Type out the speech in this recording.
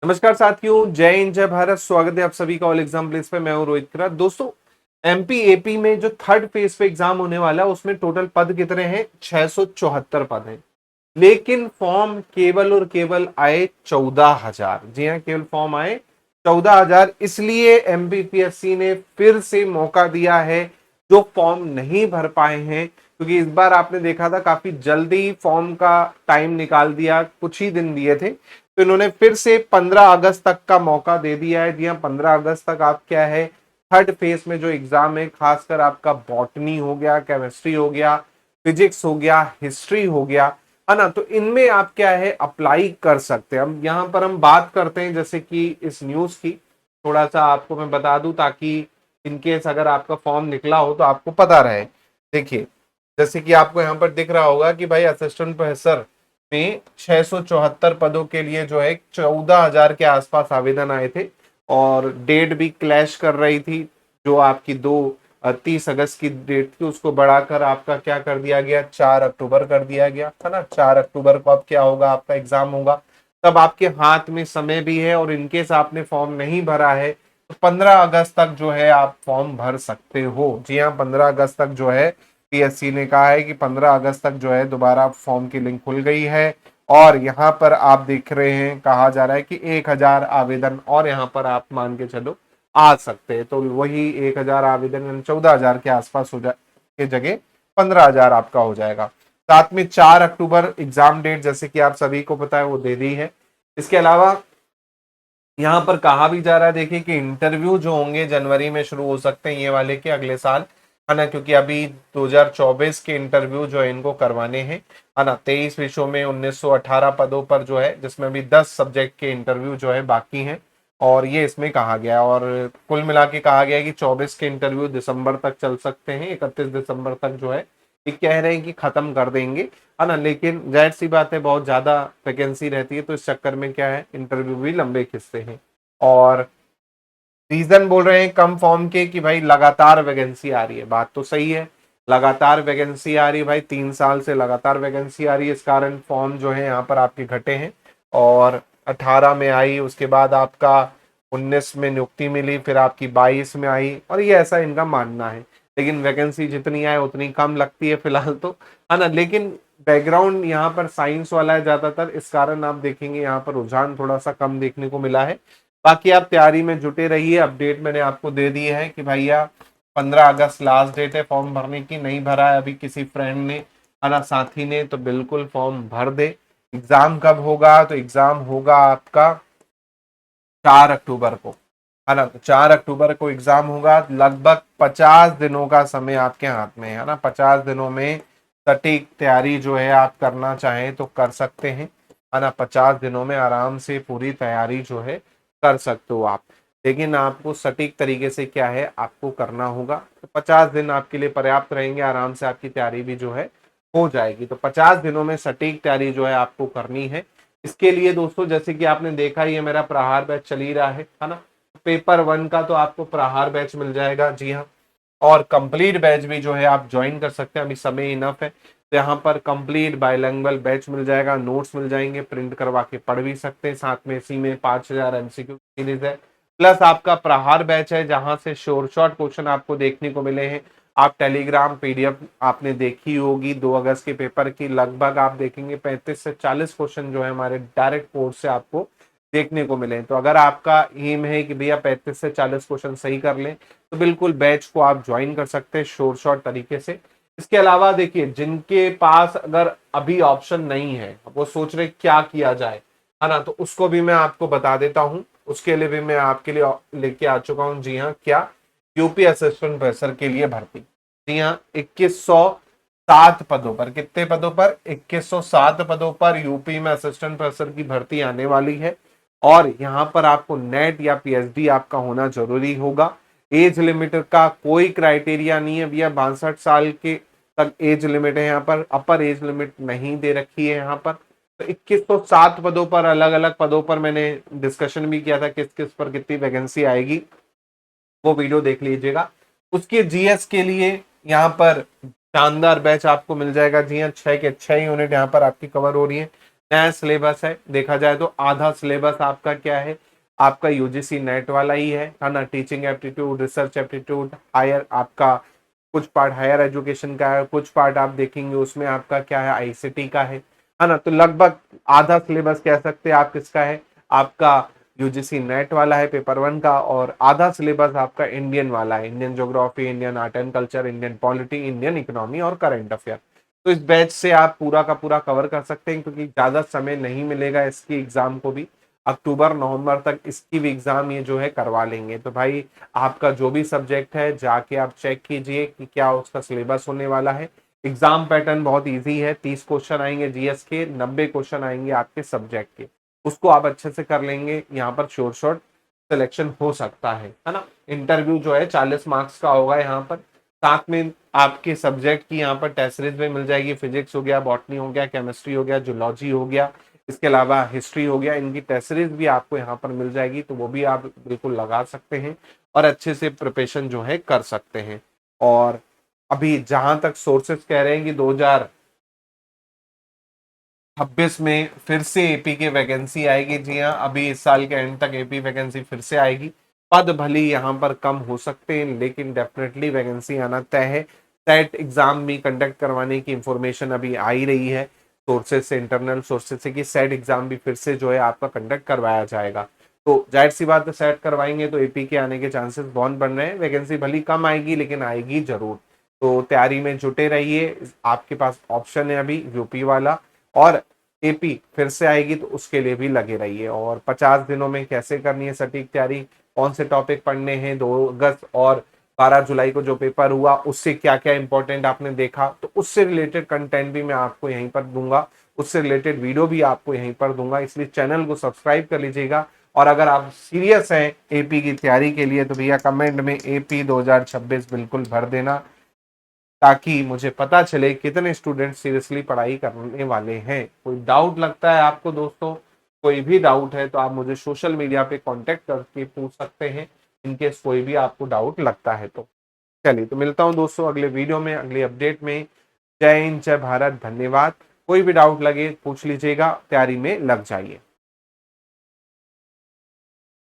नमस्कार साथियों, जय हिंद जय भारत। स्वागत है आप सभी का ऑल एग्जाम प्लेस पे। मैं हूं रोहित किरात। दोस्तों, एमपी एपी में जो थर्ड फेज पे एग्जाम होने वाला है उसमें टोटल पद कितने हैं? 674 पद हैं। लेकिन फॉर्म केवल और केवल आए 14,000। जी हाँ, केवल फॉर्म आए 14,000। इसलिए एमपीपीएससी ने फिर से मौका दिया है जो फॉर्म नहीं भर पाए हैं, क्योंकि इस बार आपने देखा था काफी जल्दी फॉर्म का टाइम निकाल दिया, कुछ ही दिन दिए थे। तो इन्होंने फिर से 15 अगस्त तक का मौका दे दिया है। जी हाँ, 15 अगस्त तक आप क्या है, थर्ड फेज में जो एग्जाम है, खासकर आपका बॉटनी हो गया, केमिस्ट्री हो गया, फिजिक्स हो गया, हिस्ट्री हो गया, है ना, तो इनमें आप क्या है अप्लाई कर सकते हैं। अब यहाँ पर हम बात करते हैं जैसे कि इस न्यूज की, थोड़ा सा आपको मैं बता दूं ताकि इनकेस अगर आपका फॉर्म निकला हो तो आपको पता रहे। देखिए, जैसे कि आपको यहाँ पर दिख रहा होगा कि भाई असिस्टेंट प्रोफेसर में 674 पदों के लिए जो है 14,000 के आसपास आवेदन आए थे। और डेट भी क्लैश कर रही थी। जो आपकी 30 अगस्त की डेट थी उसको बढ़ाकर आपका क्या कर दिया गया, 4 अक्टूबर कर दिया गया था ना। 4 अक्टूबर को अब क्या होगा, आपका एग्जाम होगा। तब आपके हाथ में समय भी है, और इनकेस आपने फॉर्म नहीं भरा है तो 15 अगस्त तक जो है आप फॉर्म भर सकते हो। जी हाँ, 15 अगस्त तक जो है पीएससी ने कहा है कि 15 अगस्त तक जो है दोबारा फॉर्म की लिंक खुल गई है। और यहाँ पर आप देख रहे हैं, कहा जा रहा है कि 1,000 आवेदन और यहाँ पर आप मान के चलो आ सकते हैं। तो वही 1,000 आवेदन 14,000 के आसपास हो जाए के जगह 15,000 आपका हो जाएगा। साथ में 4 अक्टूबर एग्जाम डेट जैसे कि आप सभी को पता है वो दे दी है। इसके अलावा यहाँ पर कहा भी जा रहा है, देखिए, कि इंटरव्यू जो होंगे जनवरी में शुरू हो सकते हैं, ये वाले के अगले साल, है ना, क्योंकि अभी 2024 के इंटरव्यू जो है इनको करवाने हैं, है ना। 23 विषयों में 1918 पदों पर जो है, जिसमें अभी 10 सब्जेक्ट के इंटरव्यू जो है बाकी हैं। और ये इसमें कहा गया है, और कुल मिला के कहा गया है कि 24 के इंटरव्यू दिसंबर तक चल सकते हैं। 31 दिसंबर तक जो है ये कह रहे हैं कि खत्म कर देंगे, है ना। लेकिन जाहिर सी बात है, बहुत ज्यादा वैकेंसी रहती है तो इस चक्कर में क्या है, इंटरव्यू भी लंबे खिंचते हैं। और रीजन बोल रहे हैं कम फॉर्म के कि भाई लगातार वैकेंसी आ रही है। बात तो सही है, लगातार वैकेंसी आ रही है भाई, 3 साल से लगातार वैकेंसी आ रही है। इस कारण फॉर्म जो है यहाँ पर आपके घटे हैं। और 18 में आई, उसके बाद आपका 19 में नियुक्ति मिली, फिर आपकी 22 में आई, और ये ऐसा इनका मानना है। लेकिन वैकेंसी जितनी आए उतनी कम लगती है फिलहाल तो, है ना। लेकिन बैकग्राउंड यहाँ पर साइंस वाला है ज्यादातर, इस कारण आप देखेंगे यहाँ पर रुझान थोड़ा सा कम देखने को मिला है। बाकी आप तैयारी में जुटे रहिए। अपडेट मैंने आपको दे दी है कि भैया 15 अगस्त लास्ट डेट है फॉर्म भरने की। नहीं भरा है अभी किसी फ्रेंड ने, है ना, साथी ने, तो बिल्कुल फॉर्म भर दे। एग्जाम कब होगा? तो एग्जाम होगा आपका 4 अक्टूबर को, है ना। तो 4 अक्टूबर को एग्जाम होगा। लगभग 50 दिनों का समय आपके हाथ में है ना। 50 दिनों में सटीक तैयारी जो है आप करना चाहें तो कर सकते हैं, है ना। 50 दिनों में आराम से पूरी तैयारी जो है कर सकते हो आप। लेकिन आपको सटीक तरीके से क्या है आपको करना होगा। तो 50 दिन आपके लिए पर्याप्त रहेंगे, आराम से आपकी तैयारी भी जो है हो जाएगी। तो 50 दिनों में सटीक तैयारी जो है आपको करनी है। इसके लिए दोस्तों, जैसे कि आपने देखा, ये मेरा प्रहार बैच चल ही रहा है ना। पेपर 1 का तो आपको प्रहार बैच मिल जाएगा, जी हाँ। और कंप्लीट बैच भी जो है आप ज्वाइन कर सकते हैं, अभी समय इनफ है। तो यहाँ पर कंप्लीट बायलैंग्वेज बैच मिल जाएगा, नोट्स मिल जाएंगे, प्रिंट करवा के पढ़ भी सकते हैं। साथ में इसी में 5,000 एमसीक्यू सीरीज है, प्लस आपका प्रहार बैच है जहां से शोर शॉर्ट क्वेश्चन आपको देखने को मिले हैं। आप टेलीग्राम पीडीएफ आपने देखी होगी 2 अगस्त के पेपर की, लगभग आप देखेंगे 35 से 40 क्वेश्चन जो है हमारे डायरेक्ट कोर्स से आपको देखने को मिले। तो अगर आपका एम है कि भैया 35 से 40 क्वेश्चन सही कर लें, तो बिल्कुल बैच को आप ज्वाइन कर सकते हैं शोर शॉर्ट तरीके से। इसके अलावा देखिए, जिनके पास अगर अभी ऑप्शन नहीं है, वो सोच रहे क्या किया जाए, है ना, तो उसको भी मैं आपको बता देता हूँ। उसके लिए भी मैं आपके लिए लेके आ चुका हूँ, जी हाँ, क्या, यूपी असिस्टेंट प्रोफेसर के लिए भर्ती। जी हाँ, 2107 पदों पर, कितने पदों पर? 2107 पदों पर यूपी में असिस्टेंट प्रोफेसर की भर्ती आने वाली है। और यहाँ पर आपको नेट या पीएचडी आपका होना जरूरी होगा। एज लिमिट का कोई क्राइटेरिया नहीं है भैया, 62 साल के तक एज लिमिट है यहाँ पर, अपर एज लिमिट नहीं दे रखी है यहाँ पर। तो 2107 पदों पर, अलग अलग पदों पर मैंने डिस्कशन भी किया था किस किस पर कितनी वैकेंसी आएगी, वो वीडियो देख लीजिएगा। उसके जीएस के लिए यहाँ पर शानदार बैच आपको मिल जाएगा। जी हाँ, 6 के 6 यूनिट यहाँ पर आपकी कवर हो रही है। नया सिलेबस है, देखा जाए तो आधा सिलेबस आपका क्या है, आपका यूजीसी नेट वाला ही है ना। Teaching aptitude, research aptitude, higher आपका कुछ पार्ट हायर एजुकेशन का है, कुछ पार्ट आप देखेंगे उसमें आपका क्या है, आईसीटी का है ना। तो लगभग आधा सिलेबस कह सकते हैं आप किसका है, आपका यूजीसी नेट वाला है पेपर 1 का, और आधा सिलेबस आपका इंडियन वाला है, Indian geography, Indian art and culture, Indian polity, Indian economy और करंट अफेयर। तो इस बैच से आप पूरा का पूरा कवर कर सकते हैं, क्योंकि ज्यादा समय नहीं मिलेगा इसकी एग्जाम को भी। अक्टूबर नवंबर तक इसकी भी एग्जाम ये जो है करवा लेंगे। तो भाई आपका जो भी सब्जेक्ट है जाके आप चेक कीजिए कि क्या उसका सिलेबस होने वाला है। एग्जाम पैटर्न बहुत इजी है, 30 क्वेश्चन आएंगे जीएस के, 90 क्वेश्चन आएंगे आपके सब्जेक्ट के। उसको आप अच्छे से कर लेंगे, यहाँ पर श्योर शॉर्ट सिलेक्शन हो सकता है ना। इंटरव्यू जो है 40 मार्क्स का होगा यहाँ पर, साथ में आपके सब्जेक्ट की यहाँ पर टेस्ट सीरीज में मिल जाएगी, फिजिक्स हो गया, बॉटनी हो गया, केमिस्ट्री हो गया, जूलॉजी हो गया, इसके अलावा हिस्ट्री हो गया, इनकी टेस्ट सीरीज भी आपको यहाँ पर मिल जाएगी। तो वो भी आप बिल्कुल लगा सकते हैं और अच्छे से प्रिपरेशन जो है कर सकते हैं। और अभी जहां तक सोर्सेस कह रहे हैं कि 2026 में फिर से एपी की वैकेंसी आएगी, जी हाँ, अभी इस साल के एंड तक एपी वैकेंसी फिर से आएगी। पद भले यहाँ पर कम हो सकते हैं, लेकिन डेफिनेटली वैकेंसी आना तय है। सेट एग्जाम भी कंडक्ट करवाने की इंफॉर्मेशन अभी आ ही रही है सोर्सेज से, इंटरनल सोर्सेज से, कि सेट एग्जाम भी फिर से जो है आपका कंडक्ट करवाया जाएगा। तो जाहिर सी बात है, सेट करवाएंगे तो एपी के आने के चांसेस बहुत बन रहे हैं। वैकेंसी भली कम आएगी लेकिन आएगी जरूर। तो तैयारी में जुटे रहिए, आपके पास ऑप्शन है अभी यूपी वाला, और एपी फिर से आएगी तो उसके लिए भी लगे रहिए। और 50 दिनों में कैसे करनी है सटीक तैयारी, कौन से टॉपिक पढ़ने हैं, 2 अगस्त और 12 जुलाई को जो पेपर हुआ उससे क्या क्या इंपॉर्टेंट आपने देखा, तो उससे रिलेटेड कंटेंट भी मैं आपको यहीं पर दूंगा, उससे रिलेटेड वीडियो भी आपको यहीं पर दूंगा। इसलिए चैनल को सब्सक्राइब कर लीजिएगा। और अगर आप सीरियस हैं एपी की तैयारी के लिए तो भैया कमेंट में एपी 2026 बिल्कुल भर देना, ताकि मुझे पता चले कितने स्टूडेंट सीरियसली पढ़ाई करने वाले हैं। कोई डाउट लगता है आपको दोस्तों, कोई भी डाउट है तो आप मुझे सोशल मीडिया पे कांटेक्ट करके पूछ सकते हैं, इनकेस कोई भी आपको डाउट लगता है तो। चलिए, तो मिलता हूं दोस्तों अगले वीडियो में, अगले अपडेट में। जय हिंद, जय भारत, धन्यवाद। कोई भी डाउट लगे पूछ लीजिएगा, तैयारी में लग जाइए।